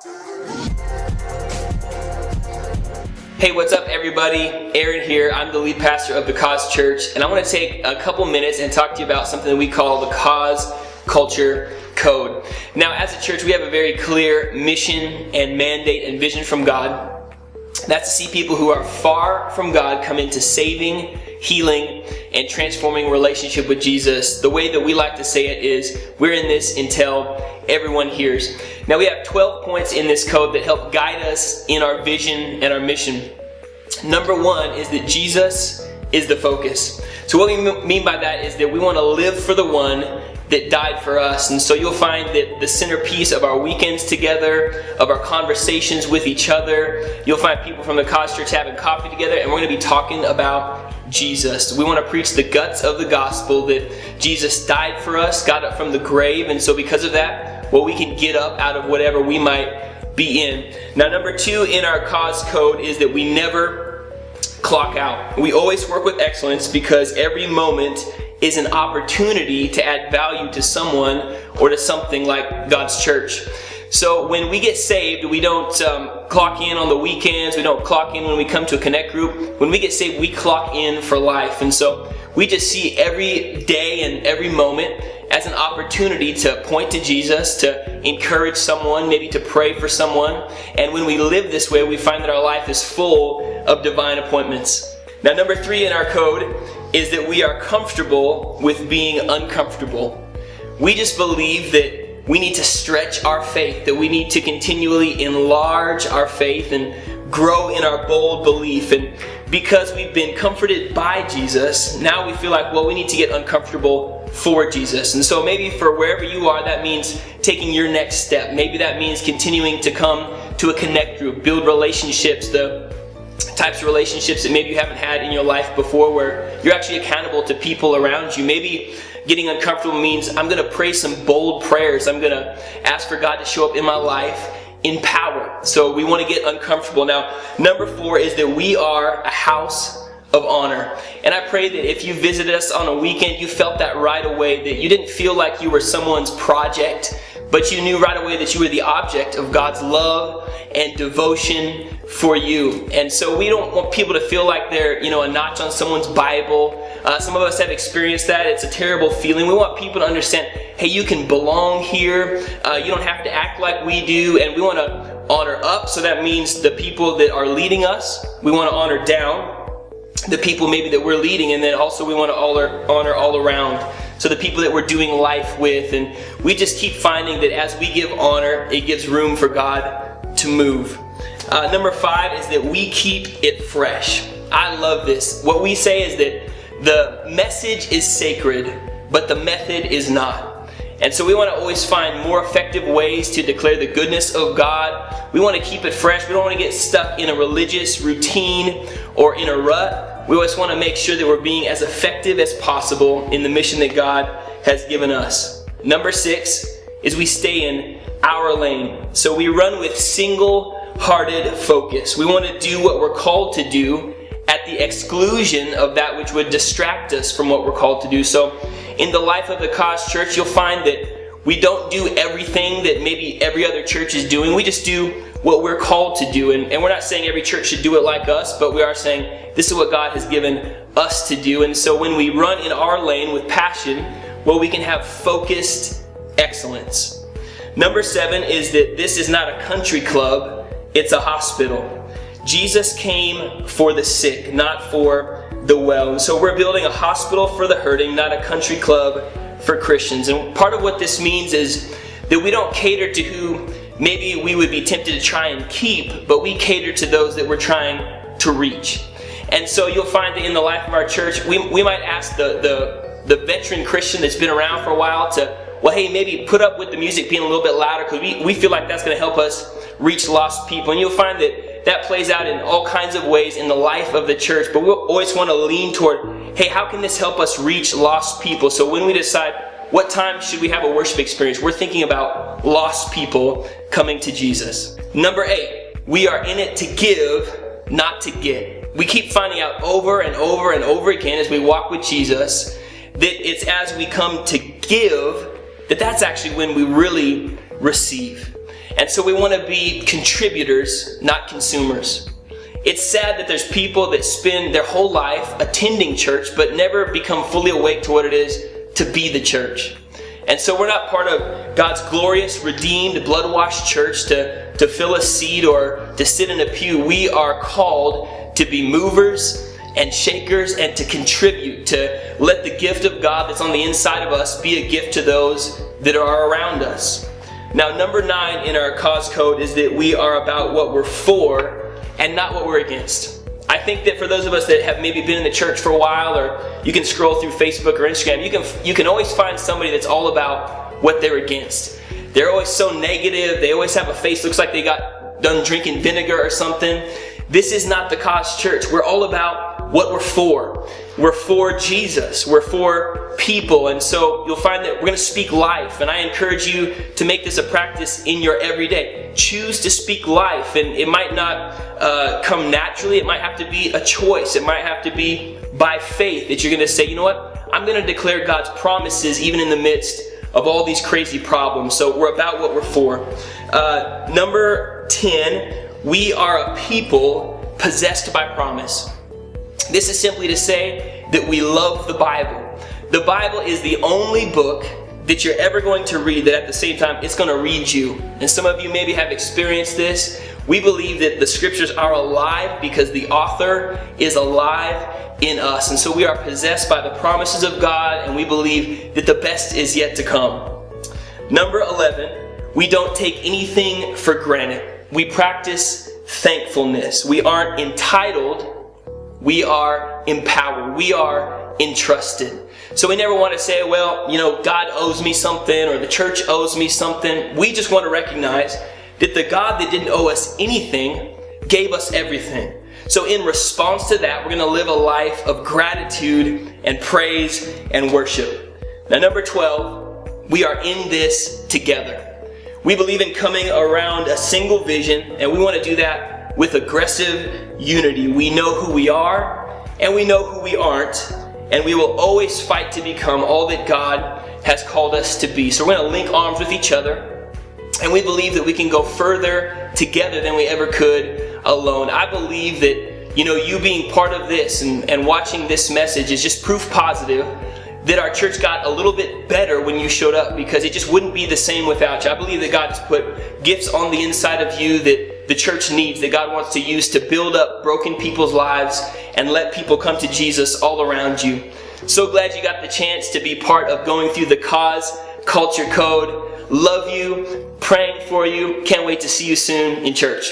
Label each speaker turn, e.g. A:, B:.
A: Hey, what's up everybody? Aaron here. I'm the lead pastor of the Cause Church, and I want to take a couple minutes and talk to you about something that we call the Cause Culture Code. Now, as a church, we have a very clear mission and mandate and vision from God. That's to see people who are far from God come into saving, healing, and transforming relationship with Jesus. The way that we like to say it is, we're in this until everyone hears. Now, we have 12 points in this code that help guide us in our vision and our mission. Number one is that Jesus is the focus. So what we mean by that is that we want to live for the one that died for us. And so you'll find that the centerpiece of our weekends together, of our conversations with each other, you'll find people from the Cause Church having coffee together, and we're going to be talking about Jesus. We want to preach the guts of the gospel, that Jesus died for us, got up from the grave, and so because of that, well, we can get up out of whatever we might be in. Now, number two in our cause code is that we never clock out. We always work with excellence because every moment is an opportunity to add value to someone or to something like God's church. So when we get saved, we don't clock in on the weekends, we don't clock in when we come to a connect group. When we get saved, we clock in for life. And so we just see every day and every moment as an opportunity to point to Jesus, to encourage someone, maybe to pray for someone. And when we live this way, we find that our life is full of divine appointments. Now, number three in our code is that we are comfortable with being uncomfortable. We just believe that we need to stretch our faith, that we need to continually enlarge our faith and grow in our bold belief. And because we've been comforted by Jesus, now we feel like, well, we need to get uncomfortable for Jesus. And so maybe for wherever you are, that means taking your next step. Maybe that means continuing to come to a connect group, build relationships, the types of relationships that maybe you haven't had in your life before, where you're actually accountable to people around you. Maybe getting uncomfortable means I'm going to pray some bold prayers. I'm going to ask for God to show up in my life in power. So we want to get uncomfortable. Now, number four is that we are a house of honor. And I pray that if you visited us on a weekend, you felt that right away, that you didn't feel like you were someone's project, but you knew right away that you were the object of God's love and devotion for you. And so we don't want people to feel like they're, a notch on someone's Bible. Some of us have experienced that. It's a terrible feeling. We want people to understand, hey, you can belong here. You don't have to act like we do. And we want to honor up. So that means the people that are leading us. We want to honor down the people maybe that we're leading. And then also we want to honor all around. So the people that we're doing life with. And we just keep finding that as we give honor, it gives room for God to move. Number five is that we keep it fresh. I love this. What we say is that the message is sacred, but the method is not. And so we want to always find more effective ways to declare the goodness of God. We want to keep it fresh. We don't want to get stuck in a religious routine or in a rut. We always want to make sure that we're being as effective as possible in the mission that God has given us. Number six is we stay in our lane. So we run with single-hearted focus. We want to do what we're called to do at the exclusion of that which would distract us from what we're called to do. So in the life of the Cause Church, you'll find that we don't do everything that maybe every other church is doing. We just do what we're called to do. And we're not saying every church should do it like us, but we are saying this is what God has given us to do. And so when we run in our lane with passion, well, we can have focused excellence. Number seven is that this is not a country club, it's a hospital. Jesus came for the sick, not for the well. And so we're building a hospital for the hurting, not a country club for Christians. And part of what this means is that we don't cater to who maybe we would be tempted to try and keep, but we cater to those that we're trying to reach. And so you'll find that in the life of our church, we might ask the veteran Christian that's been around for a while to, well, hey, maybe put up with the music being a little bit louder because we feel like that's going to help us reach lost people. And you'll find that plays out in all kinds of ways in the life of the church. But we'll always want to lean toward, hey, how can this help us reach lost people? So when we decide what time should we have a worship experience, we're thinking about lost people coming to Jesus. Number 8, we are in it to give, not to get. We keep finding out over and over and over again as we walk with Jesus that it's as we come to give that's actually when we really receive. And so we want to be contributors, not consumers. It's sad that there's people that spend their whole life attending church but never become fully awake to what it is to be the church. And so we're not part of God's glorious, redeemed, blood-washed church to fill a seat or to sit in a pew. We are called to be movers and shakers and to contribute, to let the gift of God that's on the inside of us be a gift to those that are around us. Now, number 9 in our cause code is that we are about what we're for and not what we're against. I think that for those of us that have maybe been in the church for a while, or you can scroll through Facebook or Instagram, you can always find somebody that's all about what they're against. They're always so negative. They always have a face looks like they got done drinking vinegar or something. This is not the Cause Church. We're all about what we're for. We're for Jesus. We're for people. And so you'll find that we're going to speak life. And I encourage you to make this a practice in your everyday. Choose to speak life. And it might not come naturally. It might have to be a choice. It might have to be by faith that you're going to say, you know what? I'm going to declare God's promises even in the midst of all these crazy problems. So we're about what we're for. Number 10, we are a people possessed by promise. This is simply to say that we love the Bible. The Bible is the only book that you're ever going to read that at the same time it's going to read you. And some of you maybe have experienced this. We believe that the scriptures are alive because the author is alive in us. And so we are possessed by the promises of God, and we believe that the best is yet to come. Number 11, we don't take anything for granted. We practice thankfulness. We aren't entitled. We are empowered. We are entrusted. So we never want to say, well, God owes me something or the church owes me something. We just want to recognize that the God that didn't owe us anything gave us everything. So in response to that, we're going to live a life of gratitude and praise and worship. Now, number 12, we are in this together. We believe in coming around a single vision, and we want to do that with aggressive unity. We know who we are, and we know who we aren't, and we will always fight to become all that God has called us to be. So we're going to link arms with each other, and we believe that we can go further together than we ever could alone. I believe that, you being part of this and watching this message is just proof positive that our church got a little bit better when you showed up, because it just wouldn't be the same without you. I believe that God has put gifts on the inside of you that the church needs, that God wants to use to build up broken people's lives and let people come to Jesus all around you. So glad you got the chance to be part of going through the Cause Culture Code. Love you, praying for you. Can't wait to see you soon in church.